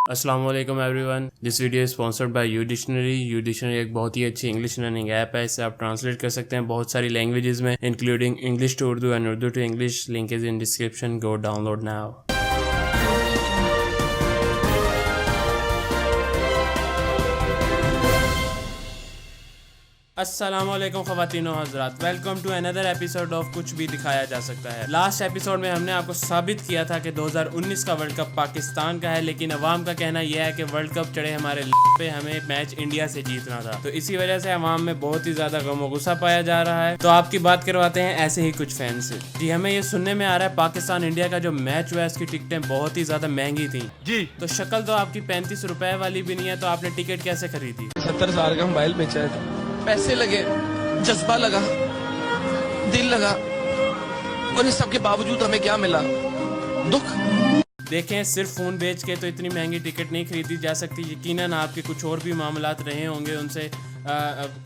अस्सलाम वालेकुम everyone. This video is sponsored by U dictionary. U dictionary एक बहुत ही अच्छी इंग्लिश लर्निंग ऐप है। इसे आप ट्रांसलेट कर सकते हैं बहुत सारी लैंग्वेजेस में, including English to Urdu and Urdu to English. Link is in description. Go download now. अस्सलाम वालेकुम ख़वातीनो हज़रात, welcome to another episode of कुछ भी दिखाया जा सकता है। लास्ट एपिसोड में हमने आपको साबित किया था कि 2019 का वर्ल्ड कप पाकिस्तान का है, लेकिन अवाम का कहना यह है कि वर्ल्ड कप चढ़े हमारे पे, हमें मैच इंडिया से जीतना था। तो इसी वजह से अवाम में बहुत ही ज़्यादा गम और गुस्सा पाया जा रहा है। तो आपकी बात करवाते हैं ऐसे ही कुछ फैन से। जी, हमें ये सुनने में आ रहा है पाकिस्तान इंडिया का जो मैच हुआ है उसकी टिकटें बहुत ही ज़्यादा महंगी थी। जी, तो शक्ल तो आपकी 35 रुपए वाली भी नहीं है, तो आपने टिकट कैसे खरीदी? 70,000 का मोबाइल बेचा है। पैसे लगे, जज्बा लगा, दिल लगा, और इस सब के बावजूद हमें क्या मिला? दुख। देखें, सिर्फ फ़ोन बेच के तो इतनी महंगी टिकट नहीं खरीदी जा सकती। यकीनन आपके कुछ और भी मामलात रहे होंगे उनसे,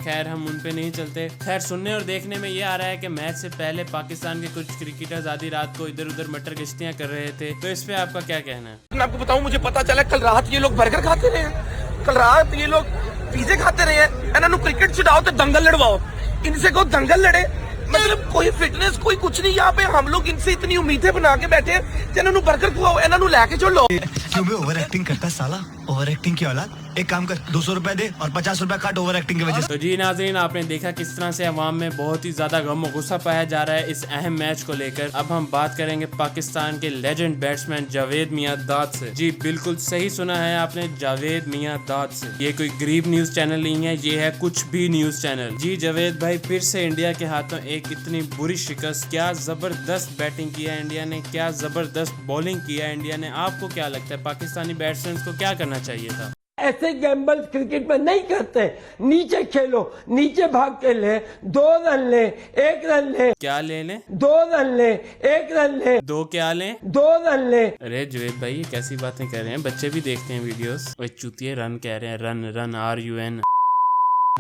खैर हम उन पे नहीं चलते। खैर, सुनने और देखने में ये आ रहा है कि मैच से पहले पाकिस्तान के कुछ क्रिकेटर्स आधी रात को इधर उधर मटर गश्तियाँ कर रहे थे। तो इस पे आपका क्या कहना है? मैं आपको बताऊं, मुझे पता चला कल रात ये लोग बर्गर खाते रहे, कल रात ये लोग पिज़्ज़े खाते रहे। इन्होंने क्रिकेट छुड़ाओ तो दंगल लड़वाओ, इनसे को दंगल लड़े। मतलब कोई फिटनेस कोई कुछ नहीं। यहाँ पे हम लोग इनसे इतनी उम्मीदें बना के बैठे हैं, इन्होंने बर्गर खुआओ, इन्होंने लेके चलो। क्यों बे ओवर एक्टिंग करता है साला? ओवर एक्टिंग की औलाद। एक काम कर, 200 रुपए दे और 50 रुपए काट ओवर एक्टिंग की वजह से। तो जी नाज़रीन, आपने देखा किस तरह से अवाम में बहुत ही ज्यादा गम और गुस्सा पाया जा रहा है इस अहम मैच को लेकर। अब हम बात करेंगे पाकिस्तान के लेजेंड बैट्समैन जावेद मियां दाद से। जी बिल्कुल सही सुना है आपने, जावेद मियां दाद से। ये कोई गरीब न्यूज चैनल नहीं है, ये है कुछ भी न्यूज चैनल। जी जावेद भाई, फिर से इंडिया के हाथों एक इतनी बुरी शिकस्त। क्या जबरदस्त बैटिंग किया इंडिया ने, क्या जबरदस्त बॉलिंग किया इंडिया ने। आपको क्या लगता है पाकिस्तानी बैट्समैन को क्या करना चाहिए था? ऐसे गैम्बल क्रिकेट में नहीं करते। नीचे खेलो, नीचे भाग के ले, 2 रन ले, 1 रन ले। क्या ले लें? 2 रन ले, 1 रन ले। 2 क्या लें? 2 रन ले। अरे जावेद भाई, ये कैसी बातें कर रहे हैं? बच्चे भी देखते हैं वीडियोस। और चूतिए रन कह रहे हैं, रन रन RUN।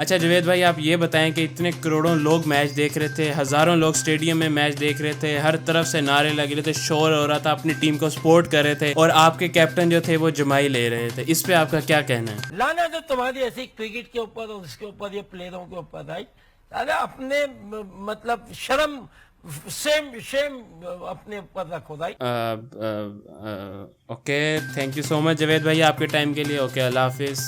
अच्छा जावेद भाई, आप ये बताएं कि इतने करोड़ों लोग मैच देख रहे थे, हजारों लोग स्टेडियम में मैच देख रहे थे, हर तरफ से नारे लग रहे थे, शोर हो रहा था, अपनी टीम को सपोर्ट कर रहे थे, और आपके कैप्टन जो थे वो जमाई ले रहे थे। इस पे आपका क्या कहना है? लाना तो तुम्हारी ऐसी क्रिकेट के ऊपर और उसके ऊपर, ये प्लेयरों के ऊपर भाई। अरे अपने मतलब शर्म, शेम अपने ऊपर रखो भाई। Okay, thank you so much Javed भाई आपके टाइम के लिए। ओके, अल्लाह हाफिज।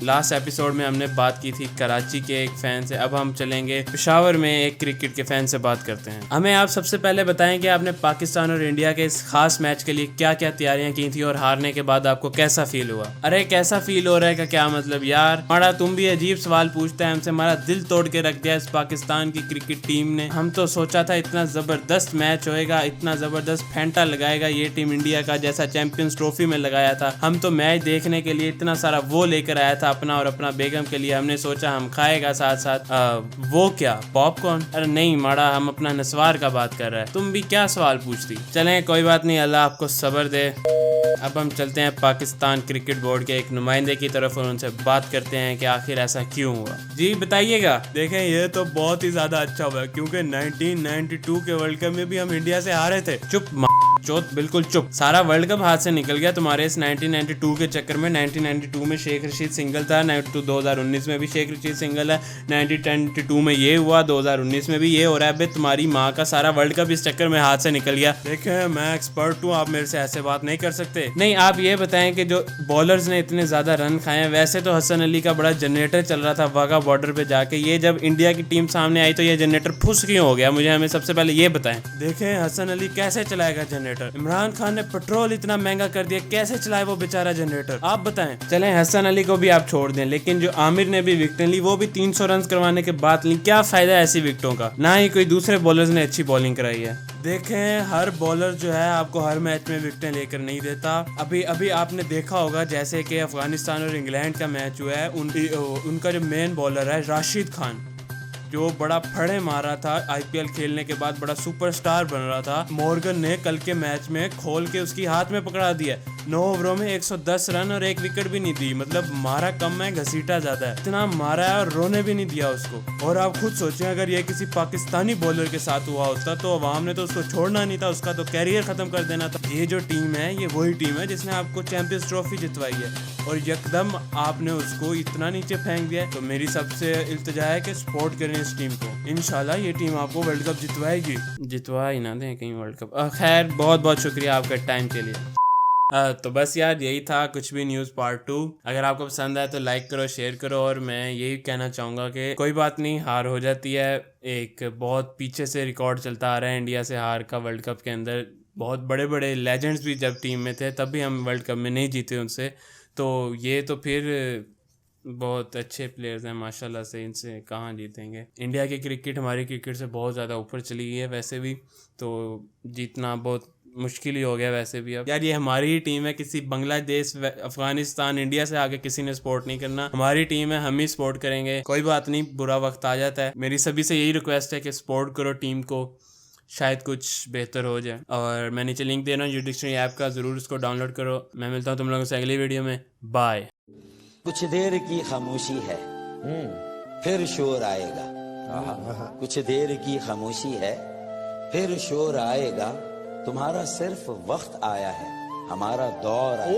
लास्ट एपिसोड में हमने बात की थी कराची के एक फ़ैन से, अब हम चलेंगे पेशावर में एक क्रिकेट के फ़ैन से बात करते हैं। हमें आप सबसे पहले बताएं कि आपने पाकिस्तान और इंडिया के इस खास मैच के लिए क्या क्या तैयारियां की थी, और हारने के बाद आपको कैसा फील हुआ? अरे कैसा फील हो रहा है का क्या मतलब यार? माड़ा तुम भी अजीब सवाल पूछता है हमसे, हमारा दिल तोड़ के रख दिया इस पाकिस्तान की क्रिकेट टीम ने। हम तो सोचा था इतना ज़बरदस्त मैच होएगा, इतना ज़बरदस्त फेंटा लगाएगा ये टीम इंडिया का, जैसा चैंपियंस ट्रॉफी में लगाया था। हम तो मैच देखने के लिए इतना सारा वो लेकर आया था अपना और अपना बेगम के लिए। हमने सोचा हम खाएगा साथ साथ वो क्या, पॉपकॉर्न? अरे नहीं माड़ा, हम अपना नस्वार का बात कर रहे हैं, तुम भी क्या सवाल पूछती। चलें कोई बात नहीं, अल्लाह आपको सब्र दे। अब हम चलते हैं पाकिस्तान क्रिकेट बोर्ड के एक नुमाइंदे की तरफ और उनसे बात करते हैं कि आखिर ऐसा क्यों हुआ। जी बताइएगा। देखें, ये तो बहुत ही ज्यादा अच्छा हुआ, क्योंकि 1992 के वर्ल्ड कप में भी हम इंडिया से हारे थे। चुप चौथ, बिल्कुल चुप। सारा वर्ल्ड कप हाथ से निकल गया तुम्हारे इस 1992 के चक्कर में। 1992 में शेख रशीद सिंगल था, 2019 में भी शेख रशीद सिंगल है, 1992 में ये हुआ, 2019 में भी ये हो रहा है। तुम्हारी माँ का सारा वर्ल्ड कप इस चक्कर में हाथ से निकल गया। देखें, मैं एक्सपर्ट हूँ, आप मेरे से ऐसे बात नहीं कर सकते। नहीं, आप ये बताएं कि जो बॉलर्स ने इतने ज्यादा रन खाए हैं, वैसे तो हसन अली का बड़ा जनरेटर चल रहा था वाघा बॉर्डर पे जाके, ये जब इंडिया की टीम सामने आई तो ये जनरेटर फुस क्यों हो गया? मुझे हमें सबसे पहले ये बताएं। देखें, हसन अली कैसे चलाएगा जनरेटर? इमरान खान ने पेट्रोल इतना महंगा कर दिया, कैसे चलाए वो बेचारा जनरेटर? आप बताएं। चलें, हसन अली को भी आप छोड़ दें, लेकिन जो आमिर ने भी विकेट ली, वो भी 300 रन करवाने के बाद ली। क्या फायदा ऐसी विकेटों का? ना ही कोई दूसरे बॉलर्स ने अच्छी बॉलिंग कराई है। देखें, हर बॉलर जो है आपको हर मैच में विकेटें लेकर नहीं देता। अभी आपने देखा होगा जैसे कि अफगानिस्तान और इंग्लैंड का मैच हुआ है, उनका जो मेन बॉलर है राशिद खान, जो बड़ा फड़े मार रहा था, IPL खेलने के बाद बड़ा सुपरस्टार बन रहा था, मॉर्गन ने कल के मैच में खोल के उसकी हाथ में पकड़ा दिया। 9 ओवरों में 110 रन और 1 विकेट भी नहीं दी, मतलब मारा कम है घसीटा ज्यादा है, इतना मारा है और रोने भी नहीं दिया उसको। और आप खुद सोचें अगर ये किसी पाकिस्तानी बॉलर के साथ हुआ होता तो अवाम ने तो उसको छोड़ना नहीं था, उसका तो कैरियर खत्म कर देना था। ये जो टीम है ये वही टीम है जिसने आपको चैंपियंस ट्रॉफी जितवाई है और यकदम आपने उसको इतना नीचे फेंक दिया। तो मेरी सबसे इल्तिजा है कि सपोर्ट करें इस टीम को, इंशाल्लाह ये टीम आपको वर्ल्ड कप जितवाएगी, जितवा ही ना दें कहीं वर्ल्ड कप। खैर बहुत बहुत शुक्रिया आपका टाइम के लिए। तो बस यार यही था कुछ भी न्यूज़ पार्ट 2। अगर आपको पसंद आए तो लाइक करो, शेयर करो और मैं यही कहना चाहूँगा कि कोई बात नहीं, हार हो जाती है। एक बहुत पीछे से रिकॉर्ड चलता आ रहा है इंडिया से हार का वर्ल्ड कप के अंदर। बहुत बड़े बड़े लेजेंड्स भी जब टीम में थे तब भी हम वर्ल्ड कप में नहीं जीते उनसे, तो ये तो फिर बहुत अच्छे प्लेयर्स हैं माशाल्लाह से, इनसे कहाँ जीतेंगे। इंडिया की क्रिकेट हमारी क्रिकेट से बहुत ज़्यादा ऊपर चली गई है वैसे भी, तो जीतना बहुत मुश्किल ही हो गया वैसे भी। अब यार ये हमारी ही टीम है, किसी बांग्लादेश, अफगानिस्तान, इंडिया से आगे किसी ने सपोर्ट नहीं करना, हमारी टीम है, हम ही सपोर्ट करेंगे। कोई बात नहीं, बुरा वक्त आ जाता है। मेरी सभी से यही रिक्वेस्ट है कि सपोर्ट करो टीम को, शायद कुछ बेहतर हो जाए। और मैं नीचे लिंक दे रहा हूँ डिक्शनरी ऐप का, ज़रूर उसको डाउनलोड करो। मैं मिलता हूँ तुम लोगों से अगली वीडियो में, बाय। कुछ देर की खामोशी है, फिर शोर आएगा। कुछ देर की खामोशी है, फिर शोर आएगा। तुम्हारा सिर्फ वक्त आया है, हमारा दौर आया।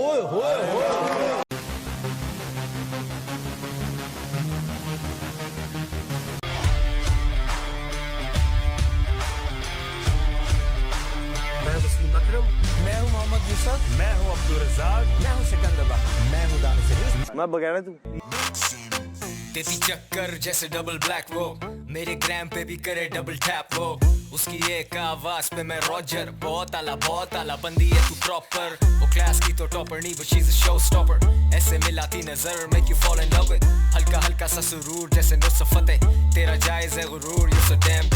मैं वसीम अकरम, मैं हूं मोहम्मद यूसुफ, मैं हूँ अब्दुल रज़ाक, मैं हूं सिकंदर बख्श, मैं हूँ दानिश। मैं बगैर तू देती चक्कर जैसे डबल ब्लैक वो, मेरे ग्राम पे भी करे डबल टैप वो, उसकी एक आवाज पे मैं रॉजर, बहुत आला बंदी है तू प्रॉपर, वो क्लास की तो टॉपर नहीं but she is a show stopper, ऐसे मिलाती नजर make you fall in love with, हल्का हल्का सा सुरूर जैसे नुस्रत फतेह, तेरा जायज है गुरूर, यू सो डैम